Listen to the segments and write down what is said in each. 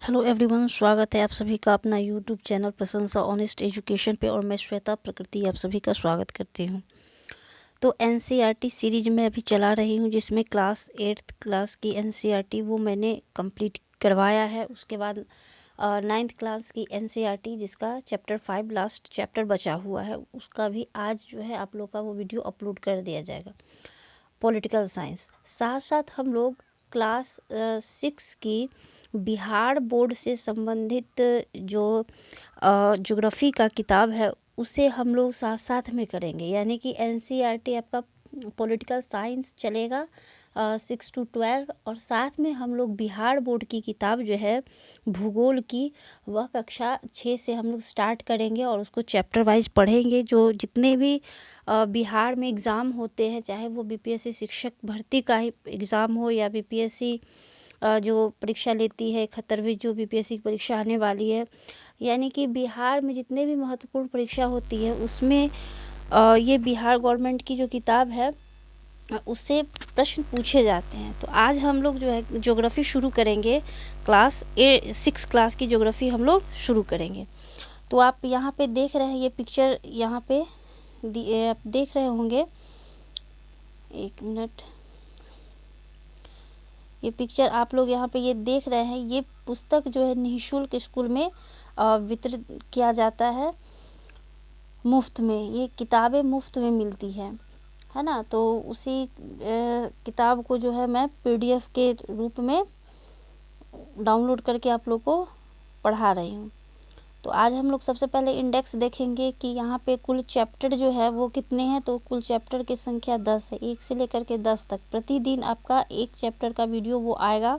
Hello everyone, स्वागत है आप सभी का अपना यूट्यूब चैनल प्रशंसा ऑनेस्ट एजुकेशन पे। और मैं श्वेता प्रकृति आप सभी का स्वागत करती हूँ। तो एनसीईआरटी सीरीज में अभी चला रही हूँ, जिसमें क्लास 8th क्लास की एनसीईआरटी वो मैंने कंप्लीट करवाया है। उसके बाद 9th क्लास की एनसीईआरटी जिसका चैप्टर 5 लास्ट चैप्टर बचा हुआ है, उसका भी आज जो है आप लोग का वो वीडियो अपलोड कर दिया जाएगा। पॉलिटिकल साइंस साथ साथ हम लोग क्लास 6 की बिहार बोर्ड से संबंधित जो ज्योग्राफी का किताब है उसे हम लोग साथ साथ में करेंगे। यानी कि एनसीईआरटी आपका पॉलिटिकल साइंस चलेगा 6 to 12, और साथ में हम लोग बिहार बोर्ड की किताब जो है भूगोल की, वह कक्षा 6 से हम लोग स्टार्ट करेंगे और उसको चैप्टर वाइज पढ़ेंगे। जो जितने भी बिहार में एग्ज़ाम होते हैं, चाहे वो बीपीएससी शिक्षक भर्ती का ही एग्ज़ाम हो या बीपीएससी जो परीक्षा लेती है 71वीं जो बीपीएससी की परीक्षा आने वाली है, यानी कि बिहार में जितने भी महत्वपूर्ण परीक्षा होती है उसमें ये बिहार गवर्नमेंट की जो किताब है उससे प्रश्न पूछे जाते हैं। तो आज हम लोग जो है ज्योग्राफी शुरू करेंगे। क्लास 6 क्लास की ज्योग्राफी हम लोग शुरू करेंगे। तो आप यहाँ पे देख रहे हैं, ये पिक्चर यहाँ पे आप देख रहे होंगे। एक मिनट, ये पिक्चर आप लोग यहाँ पे ये देख रहे हैं। ये पुस्तक जो है निःशुल्क स्कूल में वितरित किया जाता है, मुफ्त में। ये किताबें मुफ्त में मिलती है ना। तो उसी किताब को जो है मैं पीडीएफ के रूप में डाउनलोड करके आप लोग को पढ़ा रही हूँ। तो आज हम लोग सबसे पहले इंडेक्स देखेंगे कि यहाँ पे कुल चैप्टर जो है वो कितने हैं। तो कुल चैप्टर की संख्या 10 है, 1 से लेकर के 10 तक। प्रतिदिन आपका एक चैप्टर का वीडियो वो आएगा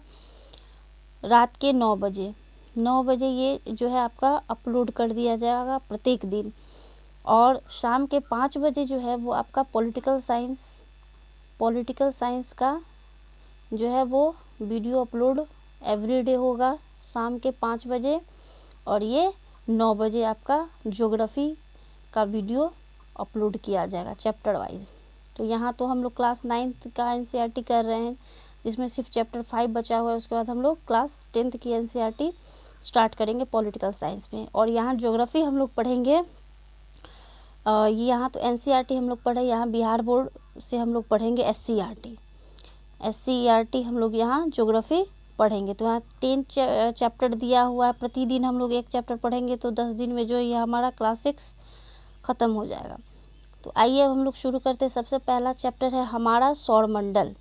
रात के 9 बजे। 9 बजे ये जो है आपका अपलोड कर दिया जाएगा प्रत्येक दिन। और शाम के 5 बजे जो है वो आपका पॉलिटिकल साइंस का जो है वो वीडियो अपलोड एवरीडे होगा शाम के 5 बजे। और ये 9 बजे आपका ज्योग्राफी का वीडियो अपलोड किया जाएगा चैप्टर वाइज। तो यहाँ तो हम लोग क्लास 9th का एनसीईआरटी कर रहे हैं, जिसमें सिर्फ चैप्टर 5 बचा हुआ है। उसके बाद हम लोग क्लास 10th की एनसीईआरटी स्टार्ट करेंगे पॉलिटिकल साइंस में। और यहाँ ज्योग्राफी हम लोग पढ़ेंगे। ये यहाँ तो एनसीईआरटी हम लोग पढ़े, यहाँ बिहार बोर्ड से हम लोग पढ़ेंगे एससीईआरटी हम लोग यहाँ ज्योग्राफी पढ़ेंगे। तो यहाँ 10 चैप्टर दिया हुआ है। प्रतिदिन हम लोग एक चैप्टर पढ़ेंगे तो 10 दिन में जो ये हमारा क्लास 6 ख़त्म हो जाएगा। तो आइए अब हम लोग शुरू करते हैं। सबसे पहला चैप्टर है हमारा सौरमंडल।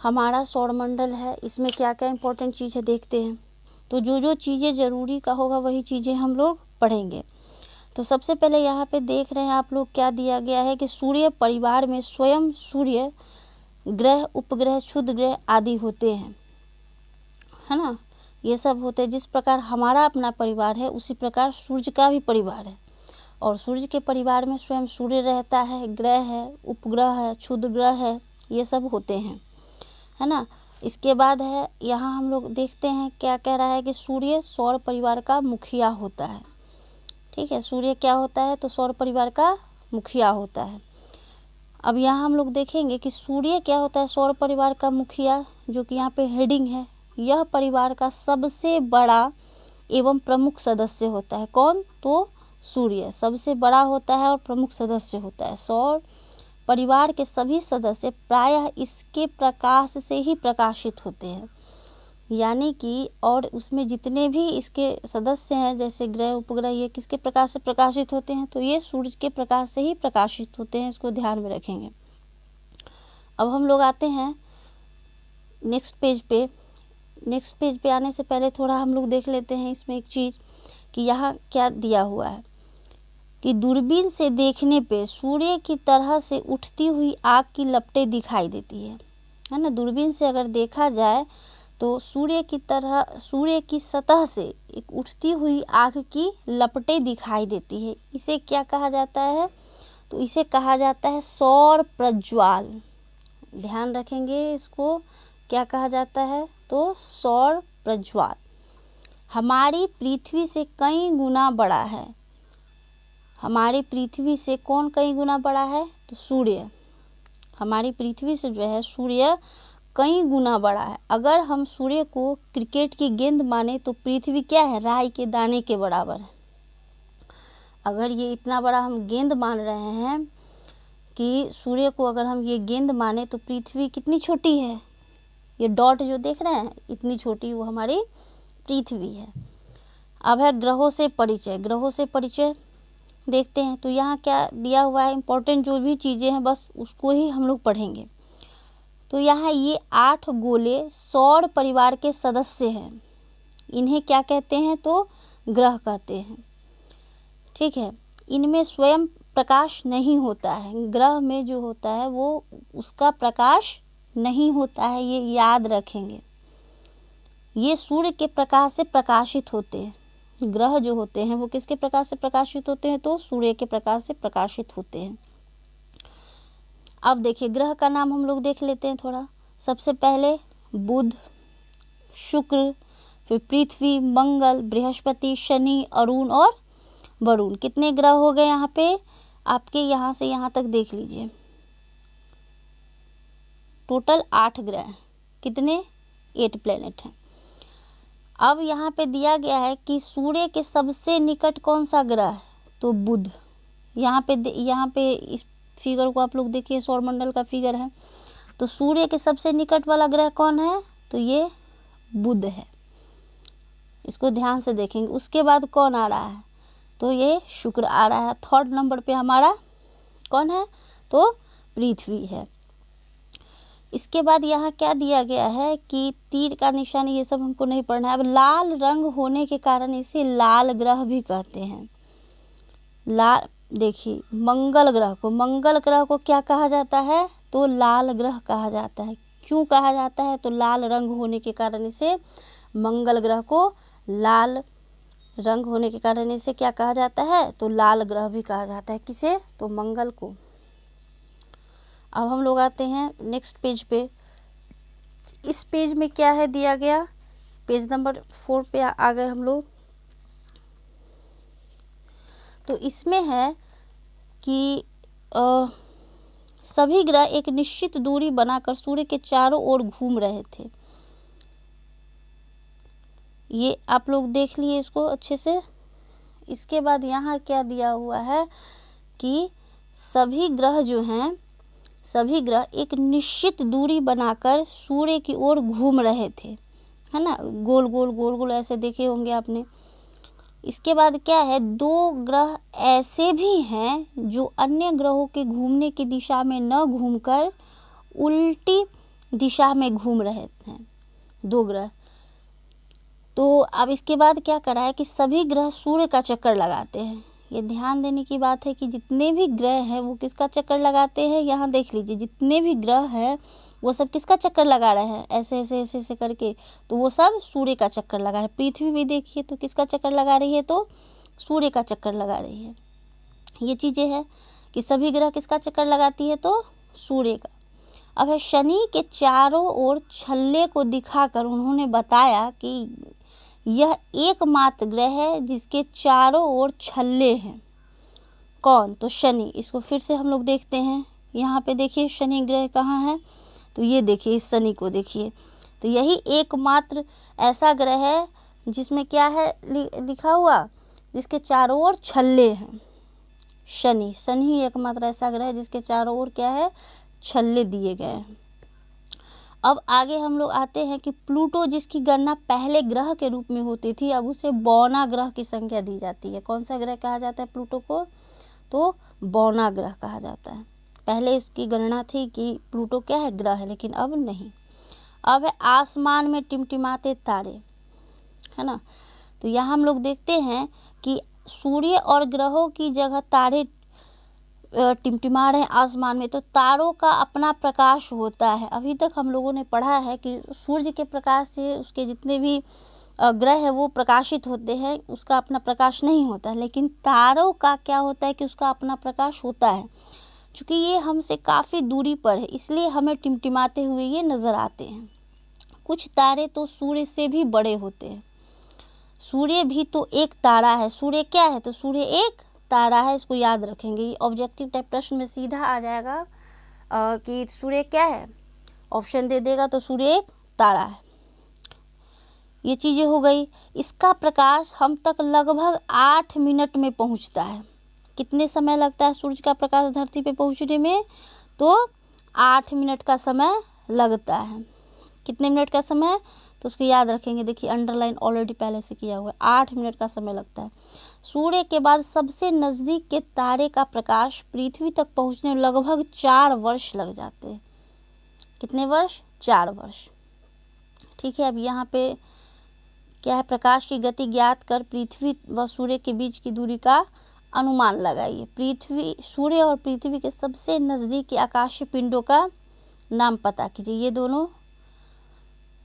हमारा सौरमंडल है, इसमें क्या क्या इंपॉर्टेंट चीज़ें देखते हैं। तो जो जो चीज़ें ज़रूरी का होगा वही चीज़ें हम लोग पढ़ेंगे। तो सबसे पहले यहाँ पे देख रहे हैं आप लोग क्या दिया गया है कि सूर्य परिवार में स्वयं सूर्य, ग्रह, उपग्रह, क्षुद्र ग्रह आदि होते हैं, है ना। ये सब होते हैं। जिस प्रकार हमारा अपना परिवार है उसी प्रकार सूर्य का भी परिवार है। और सूर्य के परिवार में स्वयं सूर्य रहता है, ग्रह है, उपग्रह है, क्षुद्र ग्रह है, ये सब होते हैं, है ना। इसके बाद है यहाँ हम लोग देखते हैं क्या कह रहा है कि सूर्य सौर परिवार का मुखिया होता है। ठीक है, सूर्य क्या होता है तो सौर परिवार का मुखिया होता है। अब यहाँ हम लोग देखेंगे कि सूर्य क्या होता है सौर परिवार का मुखिया, जो कि यहाँ पे हेडिंग है। यह परिवार का सबसे बड़ा एवं प्रमुख सदस्य होता है। कौन? तो सूर्य सबसे बड़ा होता है और प्रमुख सदस्य होता है। सौर परिवार के सभी सदस्य प्रायः इसके प्रकाश से ही प्रकाशित होते हैं। यानी कि और उसमें जितने भी इसके सदस्य हैं जैसे ग्रह, उपग्रह, ये किसके प्रकाश से प्रकाशित होते हैं? तो ये सूर्य के प्रकाश से ही प्रकाशित होते हैं। इसको ध्यान में रखेंगे। अब हम लोग आते हैं नेक्स्ट पेज पे आने से पहले थोड़ा हम लोग देख लेते हैं इसमें एक चीज़ कि यहाँ क्या दिया हुआ है कि दूरबीन से देखने पे सूर्य की तरह से उठती हुई आग की लपटें दिखाई देती है ना। दूरबीन से अगर देखा जाए तो सूर्य की सतह से एक उठती हुई आग की लपटें दिखाई देती है। इसे क्या कहा जाता है? तो इसे कहा जाता है सौर प्रज्वाल। ध्यान रखेंगे, इसको क्या कहा जाता है? तो सौर प्रज्वाल हमारी पृथ्वी से कई गुना बड़ा है। हमारी पृथ्वी से कौन कई गुना बड़ा है? तो सूर्य। हमारी पृथ्वी से जो है सूर्य कई गुना बड़ा है। अगर हम सूर्य को क्रिकेट की गेंद माने तो पृथ्वी क्या है, राई के दाने के बराबर है। अगर ये इतना बड़ा हम गेंद मान रहे हैं कि सूर्य को अगर हम ये गेंद माने तो पृथ्वी कितनी छोटी है, ये डॉट जो देख रहे हैं इतनी छोटी वो हमारी पृथ्वी है। अब है ग्रहों से परिचय। ग्रहों से परिचय देखते हैं तो यहाँ क्या दिया हुआ है, इम्पोर्टेंट जो भी चीज़ें हैं बस उसको ही हम लोग पढ़ेंगे। तो यहाँ ये 8 गोले सौर परिवार के सदस्य हैं, इन्हें क्या कहते हैं, तो ग्रह कहते हैं। ठीक है, इनमें स्वयं प्रकाश नहीं होता है। ग्रह में जो होता है वो उसका प्रकाश नहीं होता है, ये याद रखेंगे। ये सूर्य के प्रकाश से प्रकाशित होते हैं। ग्रह जो होते हैं वो किसके प्रकाश से प्रकाशित होते हैं, तो सूर्य के प्रकाश से प्रकाशित होते हैं। अब देखिए ग्रह का नाम हम लोग देख लेते हैं थोड़ा। सबसे पहले बुध, शुक्र, फिर पृथ्वी, मंगल, बृहस्पति, शनि, अरुण और वरुण। कितने ग्रह हो गए यहाँ पे आपके, यहाँ से यहाँ तक देख लीजिए, टोटल 8 ग्रह। कितने, 8 प्लेनेट हैं। अब यहाँ पे दिया गया है कि सूर्य के सबसे निकट कौन सा ग्रह है, तो बुध। यहाँ पे इस फिगर को आप लोग देखिए, सौरमंडल का फिगर है, तो सूर्य के सबसे निकट वाला ग्रह कौन है, तो ये बुध है। इसको ध्यान से देखेंगे। उसके बाद कौन आ रहा है, तो ये शुक्र आ रहा है। 3rd नंबर पे हमारा कौन है, तो पृथ्वी है। इसके बाद यहाँ क्या दिया गया है कि तीर का निशान, ये सब हमको नहीं पढ़ना है। अब लाल रंग होने के कारण इसे लाल ग्रह भी कहते हैं। लाल, देखिए मंगल ग्रह को क्या कहा जाता है, तो लाल ग्रह कहा जाता है। क्यों कहा जाता है, तो लाल रंग होने के कारण इसे, मंगल ग्रह को लाल रंग होने के कारण इसे क्या कहा जाता है, तो लाल ग्रह भी कहा जाता है। किसे, तो मंगल को। अब हम लोग आते हैं नेक्स्ट पेज पे। इस पेज में क्या है दिया गया, पेज नंबर 4 पे आ गए हम लोग। तो इसमें है कि सभी ग्रह एक निश्चित दूरी बनाकर सूर्य के चारों ओर घूम रहे थे। ये आप लोग देख लिए इसको अच्छे से। इसके बाद यहाँ क्या दिया हुआ है कि सभी ग्रह जो हैं, सभी ग्रह एक निश्चित दूरी बनाकर सूर्य की ओर घूम रहे थे, है ना, गोल गोल ऐसे देखे होंगे आपने। इसके बाद क्या है, 2 ग्रह ऐसे भी हैं जो अन्य ग्रहों के घूमने की दिशा में न घूमकर उल्टी दिशा में घूम रहे हैं, 2 ग्रह। तो अब इसके बाद क्या करा है कि सभी ग्रह सूर्य का चक्कर लगाते हैं। ये ध्यान देने की बात है कि जितने भी ग्रह हैं वो किसका चक्कर लगाते हैं, यहाँ देख लीजिए जितने भी ग्रह हैं वो सब किसका चक्कर लगा रहे हैं, ऐसे ऐसे ऐसे ऐसे करके, तो वो सब सूर्य का चक्कर लगा रहे हैं। पृथ्वी भी देखिए तो किसका चक्कर लगा रही है, तो सूर्य का चक्कर लगा रही है। ये चीज़ें हैं कि सभी ग्रह किसका चक्कर लगाती है, तो सूर्य का। अब है शनि के चारों ओर छल्ले को दिखाकर उन्होंने बताया कि यह एकमात्र ग्रह है जिसके चारों ओर छल्ले हैं। कौन, तो शनि। इसको फिर से हम लोग देखते हैं। यहाँ पे देखिए शनि ग्रह कहाँ है, तो ये देखिए इस शनि को देखिए, तो यही एकमात्र ऐसा ग्रह है जिसमें क्या है लिखा हुआ, जिसके चारों ओर छल्ले हैं। शनि ही एकमात्र ऐसा ग्रह है जिसके चारों ओर क्या है, छल्ले दिए गए हैं। अब आगे हम लोग आते हैं कि प्लूटो, जिसकी गणना पहले ग्रह के रूप में होती थी, अब उसे बौना ग्रह की संख्या दी जाती है। कौन सा ग्रह कहा जाता है प्लूटो को, तो बौना ग्रह कहा जाता है। पहले इसकी गणना थी कि प्लूटो क्या है, ग्रह है, लेकिन अब नहीं। अब है आसमान में टिमटिमाते तारे, है ना। तो यहाँ हम लोग देखते हैं कि सूर्य और ग्रहों की जगह तारे टिमटिमा रहे हैं आसमान में। तो तारों का अपना प्रकाश होता है। अभी तक हम लोगों ने पढ़ा है कि सूर्य के प्रकाश से उसके जितने भी ग्रह है वो प्रकाशित होते हैं, उसका अपना प्रकाश नहीं होता है। लेकिन तारों का क्या होता है कि उसका अपना प्रकाश होता है। चूँकि ये हमसे काफ़ी दूरी पर है इसलिए हमें टिमटिमाते हुए ये नज़र आते हैं। कुछ तारे तो सूर्य से भी बड़े होते हैं। सूर्य भी तो एक तारा है। सूर्य क्या है, तो सूर्य एक तारा है। इसको याद रखेंगे। ये ऑब्जेक्टिव टाइप प्रश्न में सीधा आ जाएगा कि सूर्य क्या है, ऑप्शन दे देगा तो सूर्य एक तारा है। ये चीज़ें हो गई। इसका प्रकाश हम तक लगभग 8 मिनट में पहुंचता है। कितने समय लगता है सूर्य का प्रकाश धरती पे पहुंचने में? तो 8 मिनट का समय लगता है। कितने मिनट का समय? तो उसको याद रखेंगे, देखिए अंडरलाइन ऑलरेडी पहले से किया हुआ है, 8 मिनट का समय लगता है। सूर्य के बाद सबसे नज़दीक के तारे का प्रकाश पृथ्वी तक पहुंचने में लगभग 4 वर्ष लग जाते हैं। कितने वर्ष? 4 वर्ष। ठीक है, अब यहाँ पे क्या है, प्रकाश की गति ज्ञात कर पृथ्वी व सूर्य के बीच की दूरी का अनुमान लगाइए। पृथ्वी, सूर्य और पृथ्वी के सबसे नज़दीक के आकाशीय पिंडों का नाम पता कीजिए। ये दोनों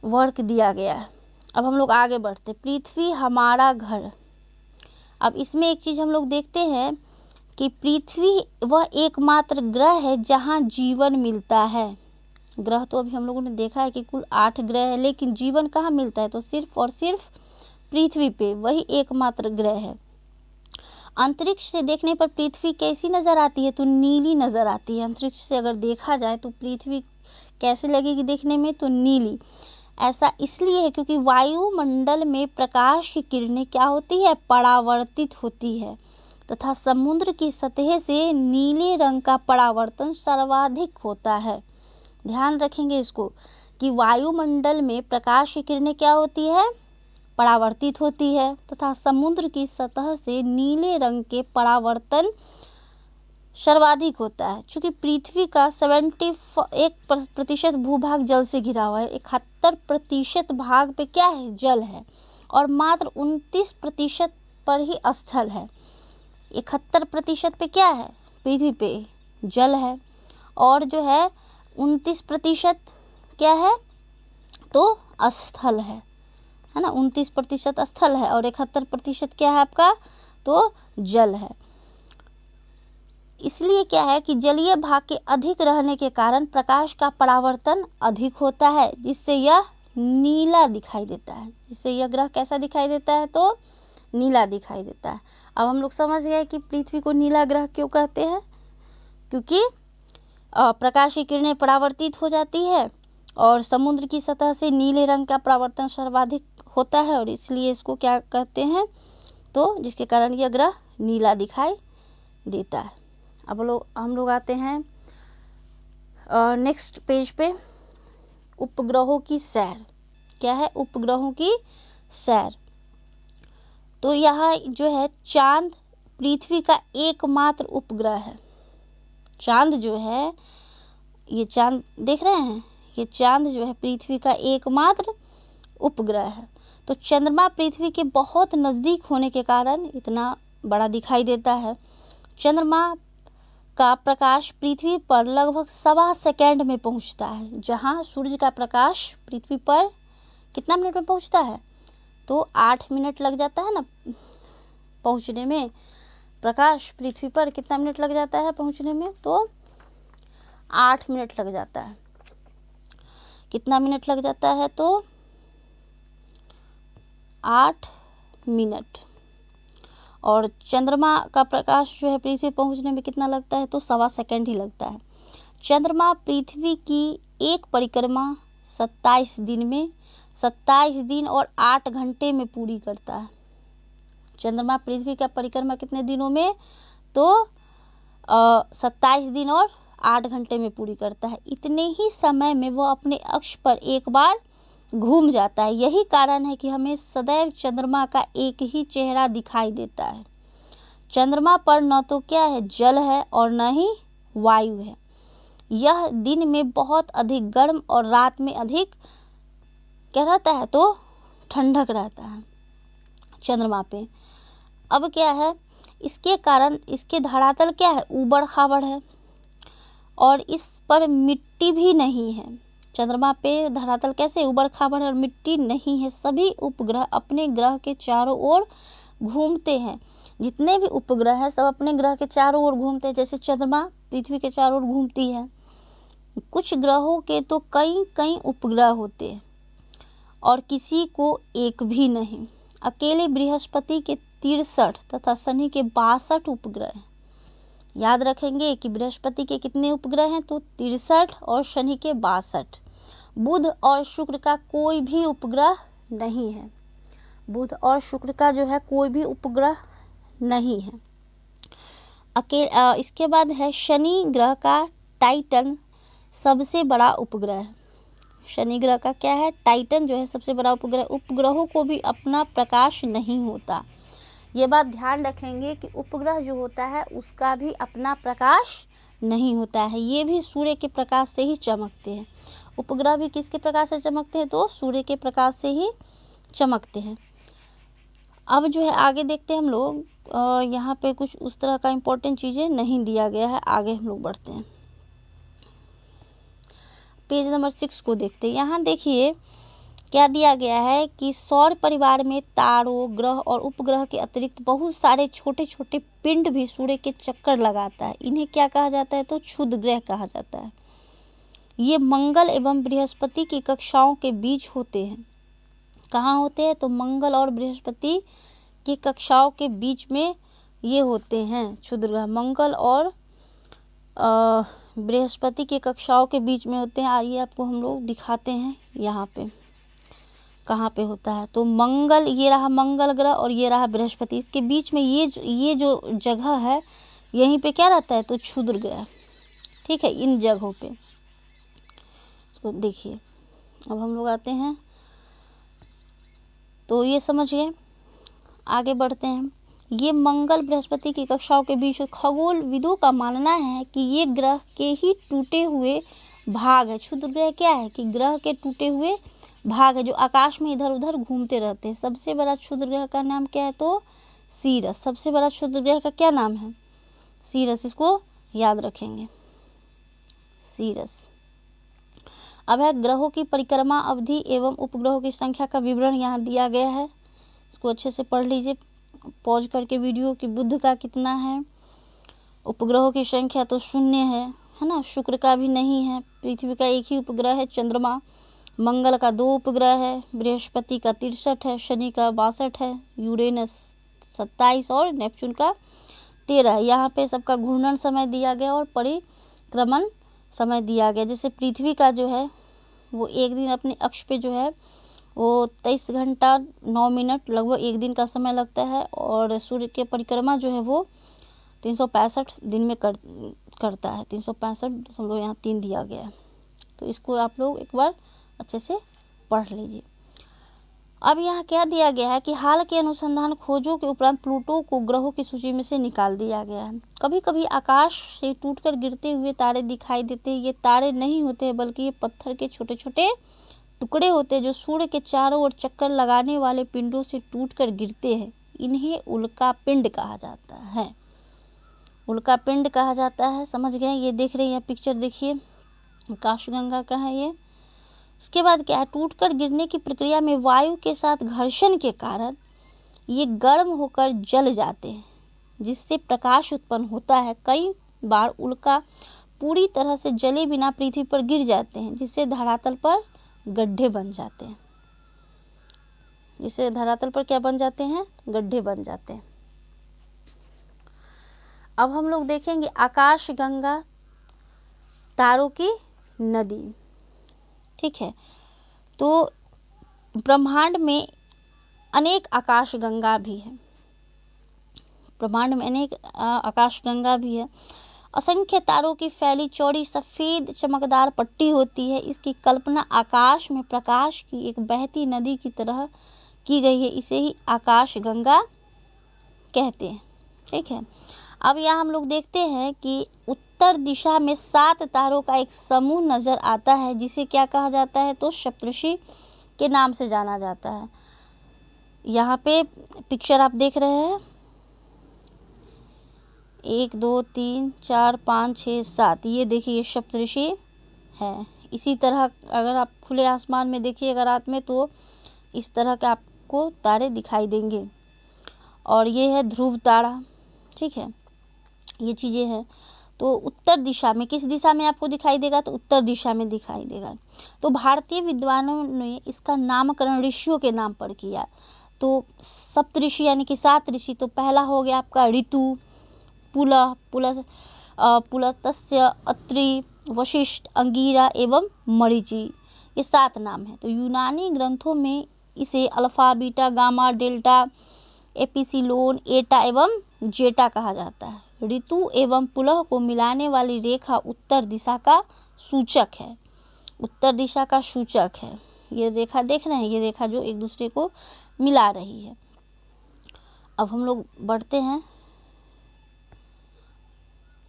वर्क दिया गया है। अब हम लोग आगे बढ़ते। पृथ्वी हमारा घर। अब इसमें एक चीज़ हम लोग देखते हैं कि पृथ्वी वह एकमात्र ग्रह है जहाँ जीवन मिलता है। ग्रह तो अभी हम लोगों ने देखा है कि कुल 8 ग्रह है, लेकिन जीवन कहाँ मिलता है? तो सिर्फ और सिर्फ पृथ्वी पे, वही एकमात्र ग्रह है। अंतरिक्ष से देखने पर पृथ्वी कैसी नज़र आती है? तो नीली नज़र आती है। अंतरिक्ष से अगर देखा जाए तो पृथ्वी कैसे लगेगी देखने में? तो नीली। ऐसा इसलिए है क्योंकि वायुमंडल में प्रकाश की किरणें क्या होती है? परावर्तित होती है, तथा समुद्र की सतह से नीले रंग का परावर्तन सर्वाधिक होता है। ध्यान रखेंगे इसको कि वायुमंडल में प्रकाश की किरणें क्या होती है? परावर्तित होती है, तथा समुद्र की सतह से नीले रंग के परावर्तन सर्वाधिक होता है। चूँकि पृथ्वी का 71% भूभाग जल से घिरा हुआ है, 71% भाग पे क्या है? जल है, और मात्र 29% पर ही स्थल है। 71% पे क्या है? पृथ्वी पे जल है, और जो है 29% क्या है? तो स्थल है ना। 29% स्थल है और 71% क्या है आपका? तो जल है। इसलिए क्या है कि जलीय भाग के अधिक रहने के कारण प्रकाश का परावर्तन अधिक होता है, जिससे यह नीला दिखाई देता है। जिससे यह ग्रह कैसा दिखाई देता है? तो नीला दिखाई देता है। अब हम लोग समझ गए कि पृथ्वी को नीला ग्रह क्यों कहते हैं? क्योंकि प्रकाश की किरणें परावर्तित हो जाती है और समुद्र की सतह से नीले रंग का परावर्तन सर्वाधिक होता है, और इसलिए इसको क्या कहते हैं? तो जिसके कारण यह ग्रह नीला दिखाई देता है। अब हम लोग आते हैं नेक्स्ट पेज पे, उपग्रहों की सैर। क्या है? उपग्रहों की सैर। तो यहाँ जो है चांद पृथ्वी का एकमात्र उपग्रह है। चांद जो है, ये चांद देख रहे हैं, ये चांद जो है पृथ्वी का एकमात्र उपग्रह है। तो चंद्रमा पृथ्वी के बहुत नज़दीक होने के कारण इतना बड़ा दिखाई देता है। चंद्रमा का प्रकाश पृथ्वी पर लगभग 1.25 सेकेंड में पहुंचता है, जहां सूर्य का प्रकाश पृथ्वी पर कितना मिनट में पहुंचता है? तो 8 मिनट लग जाता है ना पहुंचने में। प्रकाश पृथ्वी पर कितना मिनट लग जाता है पहुंचने में? तो 8 मिनट लग जाता है। कितना मिनट लग जाता है? तो 8 मिनट। और चंद्रमा का प्रकाश जो है पृथ्वी पहुंचने में कितना लगता है? तो 1.25 सेकेंड ही लगता है। चंद्रमा पृथ्वी की एक परिक्रमा 27 दिन और 8 घंटे में पूरी करता है। चंद्रमा पृथ्वी का परिक्रमा कितने दिनों में? तो 27 दिन और 8 घंटे में पूरी करता है। इतने ही समय में वह अपने अक्ष पर एक बार घूम जाता है। यही कारण है कि हमें सदैव चंद्रमा का एक ही चेहरा दिखाई देता है। चंद्रमा पर न तो क्या है? जल है, और न ही वायु है। यह दिन में बहुत अधिक गर्म और रात में अधिक क्या रहता है? तो ठंडक रहता है चंद्रमा पे। अब क्या है? इसके कारण इसके धरातल क्या है? ऊबड़ खाबड़ है, और इस पर मिट्टी भी नहीं है। चंद्रमा पे धरातल कैसे? ऊबड़ खाबड़ है और मिट्टी नहीं है। सभी उपग्रह अपने ग्रह के चारों ओर घूमते हैं। जितने भी उपग्रह हैं सब अपने ग्रह के चारों ओर घूमते हैं। जैसे चंद्रमा पृथ्वी के चारों ओर घूमती है। कुछ ग्रहों के तो कई उपग्रह होते हैं और किसी को एक भी नहीं। अकेले बृहस्पति के 63 तथा शनि के 62 उपग्रह हैं। याद रखेंगे कि बृहस्पति के कितने उपग्रह हैं? तो 63 और शनि के 62। बुध और शुक्र का कोई भी उपग्रह नहीं है। बुध और शुक्र का जो है कोई भी उपग्रह नहीं है। इसके बाद है शनि ग्रह का टाइटन सबसे बड़ा उपग्रह है। शनि ग्रह का क्या है? टाइटन जो है सबसे बड़ा उपग्रह। उपग्रहों को भी अपना प्रकाश नहीं होता। ये बात ध्यान रखेंगे कि उपग्रह जो होता है उसका भी अपना प्रकाश नहीं होता है। ये भी सूर्य के प्रकाश से ही चमकते हैं। उपग्रह भी किसके प्रकाश से चमकते हैं? तो सूर्य के प्रकाश से ही चमकते हैं। अब जो है आगे देखते हैं हम लोग। यहाँ पे कुछ उस तरह का इम्पोर्टेंट चीज़ें नहीं दिया गया है। आगे हम लोग बढ़ते हैं, पेज नंबर 6 को देखते हैं। यहाँ देखिए क्या दिया गया है कि सौर परिवार में तारों, ग्रह और उपग्रह के अतिरिक्त बहुत सारे छोटे छोटे पिंड भी सूर्य के चक्कर लगाता है। इन्हें क्या कहा जाता है? तो क्षुद्र ग्रह कहा जाता है। ये मंगल एवं बृहस्पति की कक्षाओं के बीच होते हैं। कहाँ होते हैं? तो मंगल और बृहस्पति की कक्षाओं के बीच में ये होते हैं क्षुद्र ग्रह। मंगल और बृहस्पति की कक्षाओं के बीच में होते हैं। आइए आपको हम लोग दिखाते हैं यहाँ पे कहाँ पे होता है। तो मंगल, ये रहा मंगल ग्रह और ये रहा बृहस्पति। इसके बीच में ये जो जगह है यहीं पे क्या रहता है? तो क्षुद्र ग्रह। ठीक है, इन जगहों पे। तो देखिए अब हम लोग आते हैं, तो ये समझिए। आगे बढ़ते हैं। ये मंगल बृहस्पति की कक्षाओं के बीच खगोलविदों का मानना है कि ये ग्रह के ही टूटे हुए भाग है। क्षुद्र ग्रह क्या है? कि ग्रह के टूटे हुए भाग है जो आकाश में इधर उधर घूमते रहते हैं। सबसे बड़ा क्षुद्र ग्रह का नाम क्या है? तो सीरस। सबसे बड़ा क्षुद्र ग्रह का क्या नाम है? सीरस। इसको याद रखेंगे, सीरस। अब है ग्रहों की परिक्रमा अवधि एवं उपग्रहों की संख्या का विवरण यहाँ दिया गया है। इसको अच्छे से पढ़ लीजिए पॉज करके वीडियो कि बुध का कितना है, उपग्रहों की संख्या तो 0 है ना। शुक्र का भी नहीं है। पृथ्वी का एक ही उपग्रह है चंद्रमा। मंगल का 2 उपग्रह है। बृहस्पति का 63 है। शनि का 62 है। यूरेनस 27 और नेपच्यून का 13 है। यहाँ पे सबका घूर्णन समय दिया गया और परिक्रमण समय दिया गया। जैसे पृथ्वी का जो है वो एक दिन अपने अक्ष पे जो है वो 23 घंटा 9 मिनट लगभग एक दिन का समय लगता है, और सूर्य के परिक्रमा जो है वो 365 दिन में करता है। 365.3 दिया गया है। तो इसको आप लोग एक बार अच्छे से पढ़ लीजिए। अब यहाँ क्या दिया गया है कि हाल के अनुसंधान खोजों के उपरांत प्लूटो को ग्रहों की सूची में से निकाल दिया गया है। कभी कभी आकाश से टूटकर गिरते हुए तारे दिखाई देते हैं। ये तारे नहीं होते बल्कि ये पत्थर के छोटे छोटे टुकड़े होते हैं जो सूर्य के चारों ओर चक्कर लगाने वाले पिंडों से टूटकर गिरते हैं। इन्हें उल्का पिंड कहा जाता है। उल्का पिंड कहा जाता है। समझ गए? ये देख रहे हैं पिक्चर, देखिए आकाशगंगा का है ये। इसके बाद क्या है? टूटकर गिरने की प्रक्रिया में वायु के साथ घर्षण के कारण ये गर्म होकर जल जाते हैं, जिससे प्रकाश उत्पन्न होता है। कई बार उल्का पूरी तरह से जले बिना पृथ्वी पर गिर जाते हैं, जिससे धरातल पर गड्ढे बन जाते हैं। जिससे धरातल पर क्या बन जाते हैं? गड्ढे बन जाते हैं। अब हम लोग देखेंगे आकाशगंगा, तारों की नदी। ठीक है, तो ब्रह्मांड में अनेक आकाशगंगा भी है। ब्रह्मांड में अनेक आकाशगंगा भी है। असंख्य तारों की फैली चौड़ी सफ़ेद चमकदार पट्टी होती है। इसकी कल्पना आकाश में प्रकाश की एक बहती नदी की तरह की गई है। इसे ही आकाशगंगा कहते हैं। ठीक है, अब यहाँ हम लोग देखते हैं कि उत्तर दिशा में 7 तारों का एक समूह नज़र आता है, जिसे क्या कहा जाता है? तो सप्तऋषि के नाम से जाना जाता है। यहाँ पे पिक्चर आप देख रहे हैं, 1 2 3 4 5 6 7। ये देखिए सप्तऋषि है। इसी तरह अगर आप खुले आसमान में देखिएगा रात में तो इस तरह के आपको तारे दिखाई देंगे। और ये है ध्रुव तारा। ठीक है, ये चीज़ें हैं। तो उत्तर दिशा में, किस दिशा में आपको दिखाई देगा? तो उत्तर दिशा में दिखाई देगा। तो भारतीय विद्वानों ने इसका नामकरण ऋषियों के नाम पर किया। तो सप्तऋषि यानी कि 7 ऋषि। तो पहला हो गया आपका ऋतु, पुलस्त्य, अत्रि, वशिष्ठ, अंगिरा एवं मरीचि। ये 7 नाम है। तो यूनानी ग्रंथों में इसे alpha, beta, gamma, delta, epsilon, एटा एवं जेटा कहा जाता है। ऋतु एवं पुलह को मिलाने वाली रेखा उत्तर दिशा का सूचक है, उत्तर दिशा का सूचक है। ये रेखा देख रहे हैं, ये रेखा जो एक दूसरे को मिला रही है। अब हम लोग बढ़ते हैं।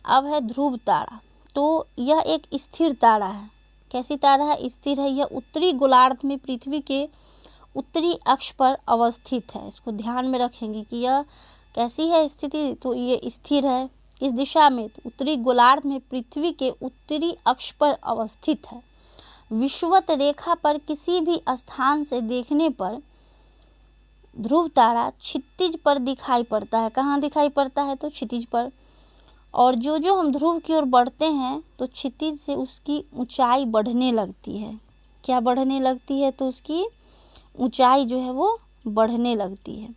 अब है ध्रुव तारा। तो यह एक स्थिर तारा है। कैसी तारा है? स्थिर है। यह उत्तरी गोलार्ध में पृथ्वी के उत्तरी अक्ष पर अवस्थित है। इसको ध्यान में रखेंगे कि यह कैसी है स्थिति। तो ये स्थिर है। इस दिशा में तो उत्तरी गोलार्ध में पृथ्वी के उत्तरी अक्ष पर अवस्थित है। विषुवत रेखा पर किसी भी स्थान से देखने पर ध्रुव तारा क्षितिज पर दिखाई पड़ता है। कहाँ दिखाई पड़ता है? तो क्षितिज पर। और जो हम ध्रुव की ओर बढ़ते हैं तो क्षितिज से उसकी ऊंचाई बढ़ने लगती है। क्या बढ़ने लगती है? तो उसकी ऊंचाई जो है वो बढ़ने लगती है।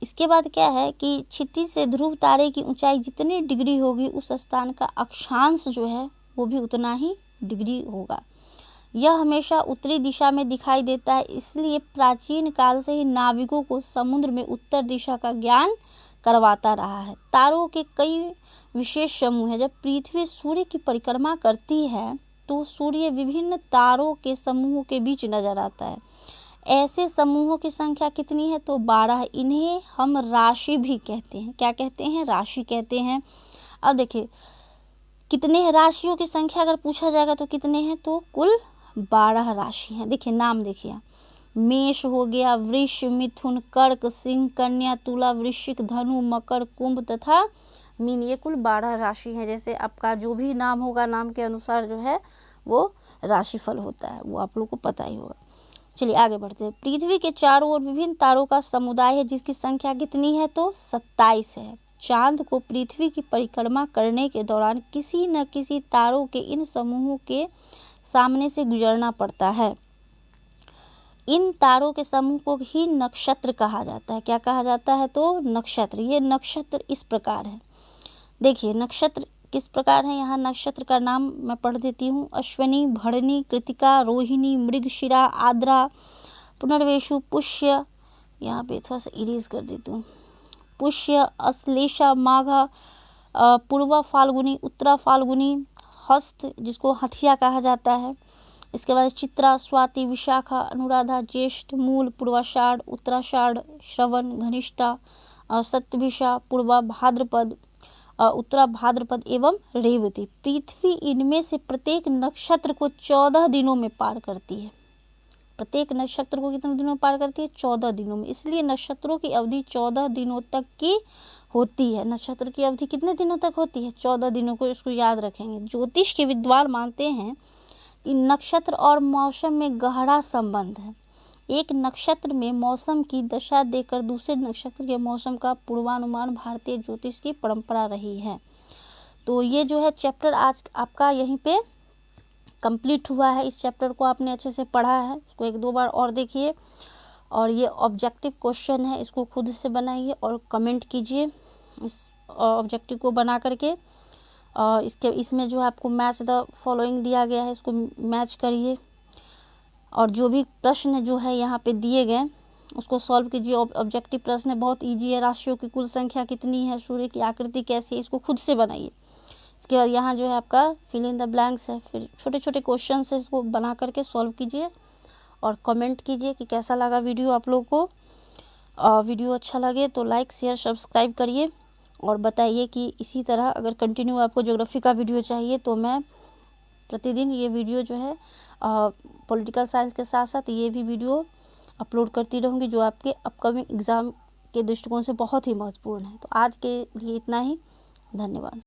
इसके बाद क्या है कि क्षितिज से ध्रुव तारे की ऊंचाई जितनी डिग्री होगी उस स्थान का अक्षांश जो है वो भी उतना ही डिग्री होगा। यह हमेशा उत्तरी दिशा में दिखाई देता है। इसलिए प्राचीन काल से ही नाविकों को समुद्र में उत्तर दिशा का ज्ञान करवाता रहा है। तारों के कई विशेष समूह हैं। जब पृथ्वी सूर्य की परिक्रमा करती है तो सूर्य विभिन्न तारों के समूहों के बीच नजर आता है। ऐसे समूहों की संख्या कितनी है? तो 12। इन्हें हम राशि भी कहते हैं। क्या कहते हैं? राशि कहते हैं। अब देखिए कितने हैं राशियों की संख्या अगर पूछा जाएगा तो कितने हैं? तो कुल 12 राशि हैं। देखिए नाम देखिए, मेष हो गया, वृष, मिथुन, कर्क, सिंह, कन्या, तुला, वृश्चिक, धनु, मकर, कुंभ तथा मीन। ये कुल 12 राशि हैं। जैसे आपका जो भी नाम होगा नाम के अनुसार जो है वो राशिफल होता है, वो आप लोग को पता ही होगा। चलिए आगे बढ़ते हैं। पृथ्वी के चारों ओर विभिन्न तारों का समुदाय है जिसकी संख्या कितनी है? तो 27 है। चांद को पृथ्वी की परिक्रमा करने के दौरान किसी न किसी तारों के इन समूहों के सामने से गुजरना पड़ता है। इन तारों के समूह को ही नक्षत्र कहा जाता है। क्या कहा जाता है? तो नक्षत्र। ये नक्षत्र इस प्रकार है। देखिए नक्षत्र किस प्रकार है। यहाँ नक्षत्र का नाम मैं पढ़ देती हूँ। अश्विनी, भरणी, कृतिका, रोहिणी, मृगशिरा, आद्रा, पुनर्वसु, पुष्य, यहाँ पे थोड़ा सा इरेज कर देती हूँ, पुष्य, अश्लेषा, माघा, पूर्वा फाल्गुनी, उत्तरा फाल्गुनी, हस्त जिसको हथिया कहा जाता है। इसके बाद चित्रा, स्वाति, विशाखा, अनुराधा, ज्येष्ठ, मूल, पूर्वाषाढ़, उत्तराषाढ़, श्रवण, घनिष्ठा, सत्यभिषा, पूर्वा भाद्रपद, उत्तरा भाद्रपद एवं रेवती। पृथ्वी इनमें से प्रत्येक नक्षत्र को 14 दिनों में पार करती है। प्रत्येक नक्षत्र को कितने दिनों में पार करती है? 14 दिनों में। इसलिए नक्षत्रों की अवधि 14 दिनों तक की होती है। नक्षत्र की अवधि कितने दिनों तक होती है? 14 दिनों को। इसको याद रखेंगे। ज्योतिष के विद्वान मानते हैं कि नक्षत्र और मौसम में गहरा संबंध है। एक नक्षत्र में मौसम की दशा देकर दूसरे नक्षत्र के मौसम का पूर्वानुमान भारतीय ज्योतिष की परंपरा रही है। तो ये जो है चैप्टर आज आपका यहीं पे कंप्लीट हुआ है। इस चैप्टर को आपने अच्छे से पढ़ा है, इसको 1-2 बार और देखिए। और ये ऑब्जेक्टिव क्वेश्चन है, इसको खुद से बनाइए और कमेंट कीजिए इस ऑब्जेक्टिव को बना करके। इसमें जो है आपको मैच द फॉलोइंग दिया गया है, इसको मैच करिए। और जो भी प्रश्न जो है यहाँ पे दिए गए उसको सॉल्व कीजिए। ऑब्जेक्टिव प्रश्न है, बहुत इजी है। राशियों की कुल संख्या कितनी है, सूर्य की आकृति कैसी है, इसको खुद से बनाइए। इसके बाद यहाँ जो है आपका फिल इन द ब्लैंक्स है, फिर छोटे छोटे क्वेश्चन है, इसको बना करके सॉल्व कीजिए और कमेंट कीजिए कि कैसा लगा वीडियो आप लोग को। वीडियो अच्छा लगे तो लाइक, शेयर, सब्सक्राइब करिए और बताइए कि इसी तरह अगर कंटिन्यू आपको ज्योग्राफी का वीडियो चाहिए तो मैं प्रतिदिन ये वीडियो जो है पॉलिटिकल साइंस के साथ साथ ये भी वीडियो अपलोड करती रहूँगी जो आपके अपकमिंग एग्ज़ाम के दृष्टिकोण से बहुत ही महत्वपूर्ण है। तो आज के लिए इतना ही। धन्यवाद।